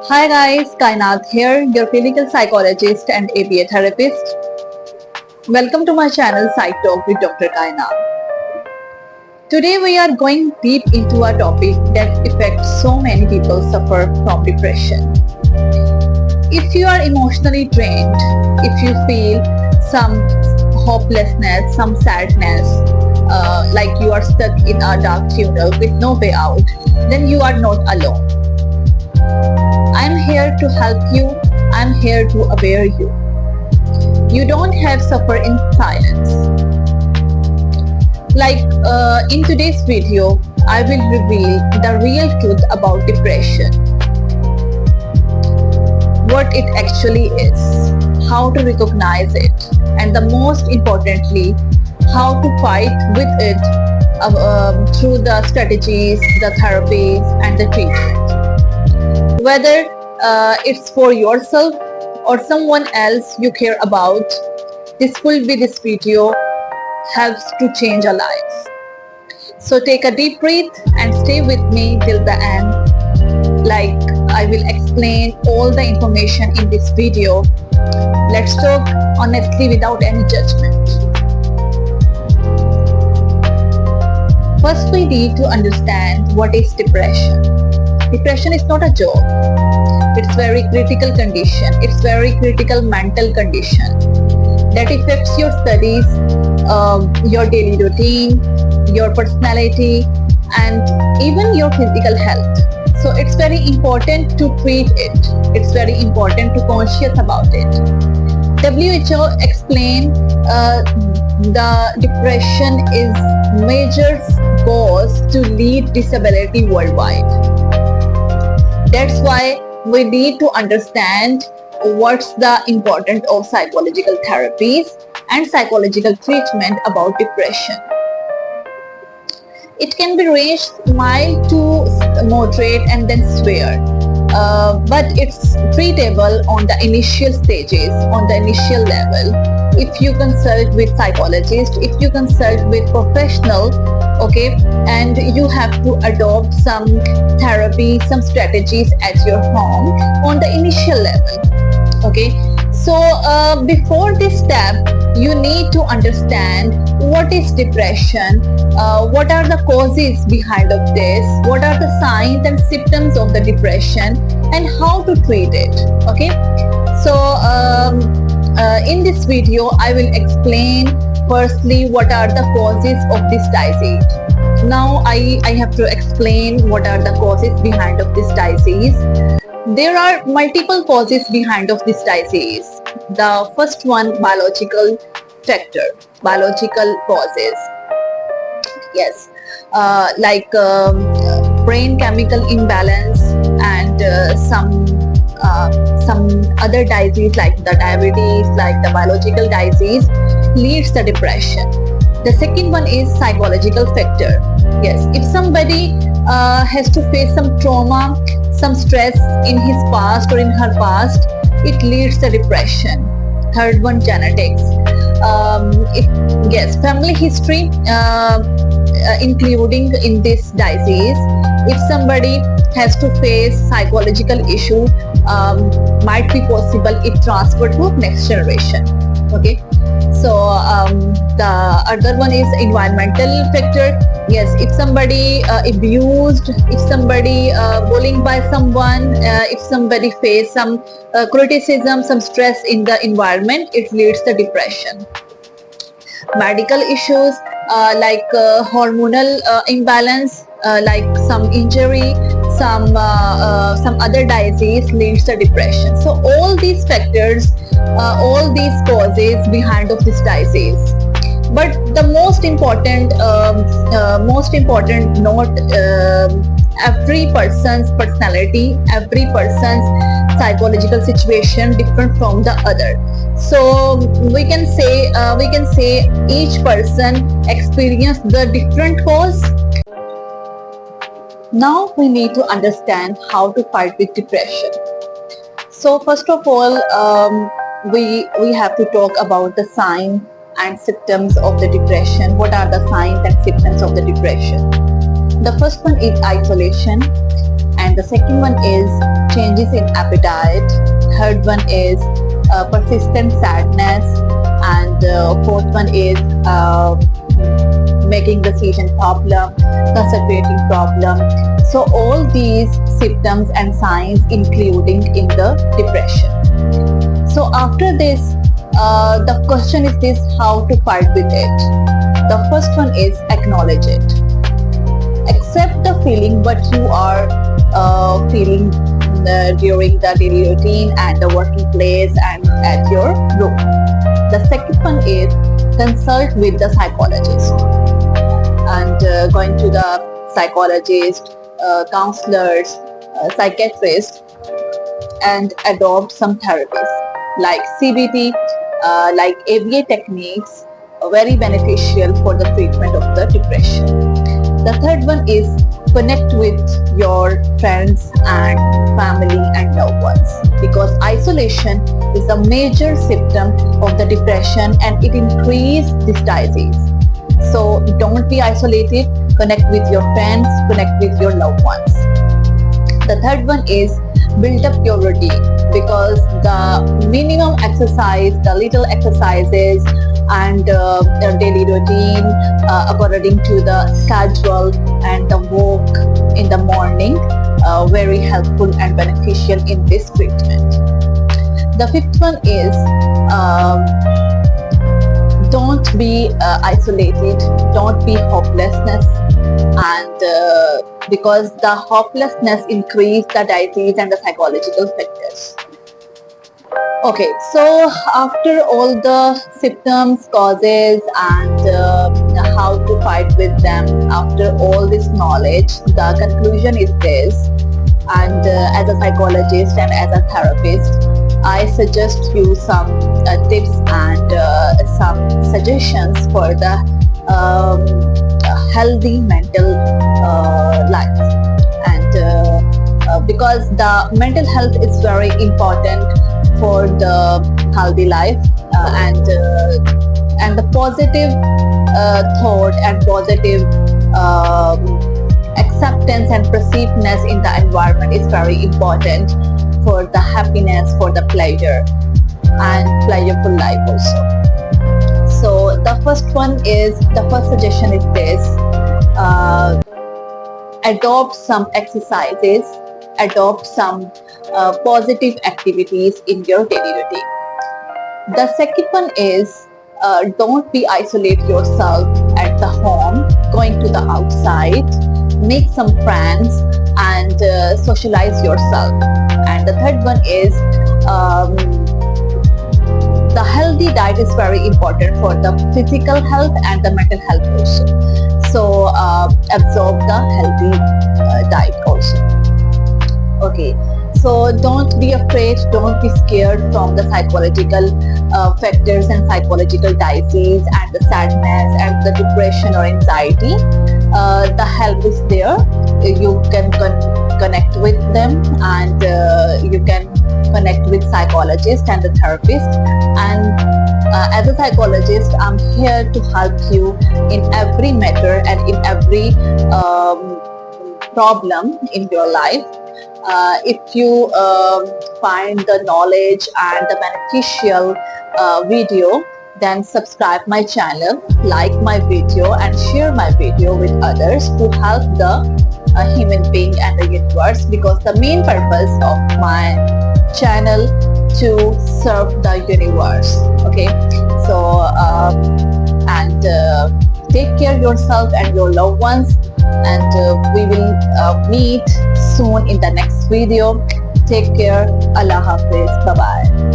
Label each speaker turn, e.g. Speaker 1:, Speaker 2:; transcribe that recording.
Speaker 1: Hi guys, Kainath here, your clinical psychologist and ABA therapist. Welcome to my channel Psych Talk with Dr. Kainath. Today we are going deep into a topic that affects so many people suffer from depression. If you are emotionally drained, if you feel some hopelessness, some sadness, like you are stuck in a dark tunnel with no way out, then you are not alone. I'm here to help you. I'm here to aware you. You don't have to suffer in silence. In today's video, I will reveal the real truth about depression. What it actually is, how to recognize it, and the most importantly, how to fight with it through the strategies, the therapies, and the treatment. Whether it's for yourself or someone else you care about, this video helps to change a life. So take a deep breath and stay with me till the end. Like I will explain all the information in this video. Let's talk honestly without any judgment. First, we need to understand what is depression. Depression is not a joke. It's very critical condition. It's very critical mental condition that affects your studies, your daily routine, your personality, and even your physical health. So it's very important to treat it. It's very important to conscious about it. WHO explained the depression is major cause to lead disability worldwide. That's why we need to understand what's the importance of psychological therapies and psychological treatment about depression. It can be ranged mild to moderate and then severe, but it's treatable on the initial stages, on the initial level. If you consult with psychologist, if you consult with professional, okay, and you have to adopt some therapy, some strategies at your home on the initial level, okay. So before this step, you need to understand what is depression, what are the causes behind of this, what are the signs and symptoms of the depression, and how to treat it, okay. So in this video, I will explain firstly what are the causes of this disease. Now I have to explain what are the causes behind of this disease. There are multiple causes behind of this disease. The first one, biological factor, biological causes. Yes, brain chemical imbalance and some other disease like the diabetes, like the biological disease leads to depression. The second one is psychological factor. Yes, if somebody has to face some trauma, some stress in his past or in her past, it leads to depression. Third one, genetics. Family history including in this disease. If somebody has to face psychological issue, might be possible it transfer to next generation, okay. So the other one is environmental factor. Yes, if somebody abused, if somebody bullying by someone, if somebody face some criticism, some stress in the environment, it leads to depression. Medical issues like hormonal imbalance, like some injury, some other disease leads to depression. So all these factors, all these causes behind of this disease. But the most important note, every person's personality, every person's psychological situation different from the other. So we can say each person experience the different cause. Now we need to understand how to fight with depression. So first of all, we have to talk about the signs and symptoms of the depression. What are the signs and symptoms of the depression? The first one is isolation, and the second one is changes in appetite. Third one is persistent sadness, and fourth one is making decision problem, concentrating problem. So all these symptoms and signs including in the depression. So after this, the question is this: how to fight with it? The first one is acknowledge it. Accept the feeling what you are feeling during the daily routine and the working place and at your room. The second one is consult with the psychologist, and going to the psychologist, counselors, psychiatrists, and adopt some therapies like CBT, like ABA techniques, very beneficial for the treatment of the depression. The third one is connect with your friends and family and loved ones, because isolation is a major symptom of the depression and it increases this disease. So don't be isolated, connect with your friends, connect with your loved ones. The third one is build up your routine, because the minimum exercise, the little exercises and the daily routine according to the schedule and the walk in the morning, very helpful and beneficial in this treatment. The fifth one is don't be isolated, don't be hopelessness, and because the hopelessness increase the disease and the psychological factors. Okay, so after all the symptoms, causes, and how to fight with them, after all this knowledge, the conclusion is this. And as a psychologist and as a therapist, I suggest you some tips and some suggestions for the healthy mental life. And because the mental health is very important for the healthy life, and the positive thought and positive acceptance and perceivedness in the environment is very important for the happiness, for the pleasure and pleasureful life also. So the first suggestion is this: adopt some exercises, adopt some positive activities in your daily routine. The second one is don't be isolate yourself at the home, going to the outside, make some friends and socialize yourself. And the third one is the healthy diet is very important for the physical health and the mental health also. So absorb the healthy diet also. Okay, so don't be afraid, don't be scared from the psychological factors and psychological disease and the sadness and the depression or anxiety. The help is there. You can connect with them, and you can connect with psychologists and the therapist. And as a psychologist, I'm here to help you in every matter and in every problem in your life. If you find the knowledge and the beneficial video, then subscribe my channel, like my video and share my video with others to help the human being and the universe, because the main purpose of my channel to serve the universe. Okay, so take care of yourself and your loved ones, and we will meet soon in the next video. Take care. Allah Hafiz. Bye bye.